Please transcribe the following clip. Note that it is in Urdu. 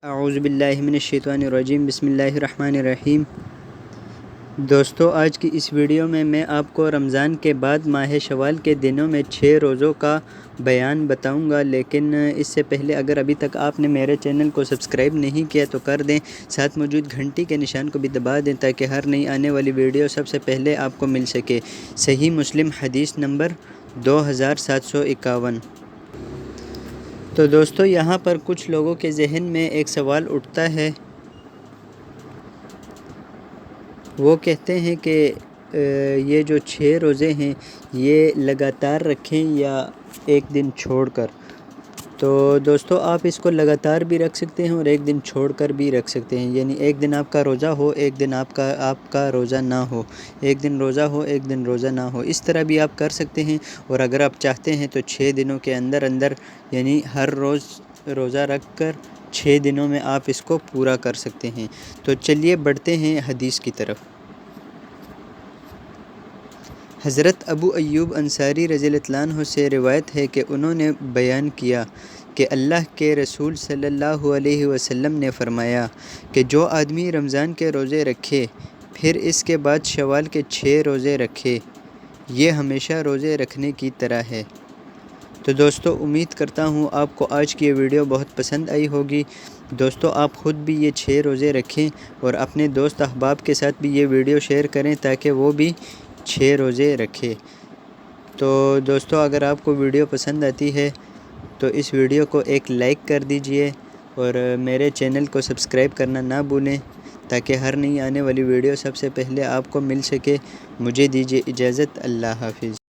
اعوذ باللہ من الشیطان الرجیم بسم اللہ الرحمن الرحیم۔ دوستو، آج کی اس ویڈیو میں آپ کو رمضان کے بعد ماہ شوال کے دنوں میں 6 روزوں کا بیان بتاؤں گا، لیکن اس سے پہلے اگر ابھی تک آپ نے میرے چینل کو سبسکرائب نہیں کیا تو کر دیں، ساتھ موجود گھنٹی کے نشان کو بھی دبا دیں تاکہ ہر نئی آنے والی ویڈیو سب سے پہلے آپ کو مل سکے۔ صحیح مسلم حدیث نمبر 2751۔ تو دوستو، یہاں پر کچھ لوگوں کے ذہن میں ایک سوال اٹھتا ہے، وہ کہتے ہیں کہ یہ جو 6 روزے ہیں یہ لگاتار رکھیں یا ایک دن چھوڑ کر۔ تو دوستو، آپ اس کو لگاتار بھی رکھ سکتے ہیں اور ایک دن چھوڑ کر بھی رکھ سکتے ہیں، یعنی ایک دن آپ کا روزہ ہو، ایک دن آپ کا روزہ نہ ہو، ایک دن روزہ ہو، ایک دن روزہ نہ ہو، اس طرح بھی آپ کر سکتے ہیں۔ اور اگر آپ چاہتے ہیں تو 6 دنوں کے اندر یعنی ہر روز روزہ رکھ کر 6 دنوں میں آپ اس کو پورا کر سکتے ہیں۔ تو چلیے بڑھتے ہیں حدیث کی طرف۔ حضرت ابو ایوب انصاری رضی اللہ عنہ سے روایت ہے کہ انہوں نے بیان کیا کہ اللہ کے رسول صلی اللہ علیہ وسلم نے فرمایا کہ جو آدمی رمضان کے روزے رکھے پھر اس کے بعد شوال کے 6 روزے رکھے، یہ ہمیشہ روزے رکھنے کی طرح ہے۔ تو دوستو، امید کرتا ہوں آپ کو آج کی یہ ویڈیو بہت پسند آئی ہوگی۔ دوستو، آپ خود بھی یہ 6 روزے رکھیں اور اپنے دوست احباب کے ساتھ بھی یہ ویڈیو شیئر کریں تاکہ وہ بھی 6 روزے رکھے۔ تو دوستو، اگر آپ کو ویڈیو پسند آتی ہے تو اس ویڈیو کو ایک لائک کر دیجئے اور میرے چینل کو سبسکرائب کرنا نہ بھولیں تاکہ ہر نئی آنے والی ویڈیو سب سے پہلے آپ کو مل سکے۔ مجھے دیجئے اجازت، اللہ حافظ۔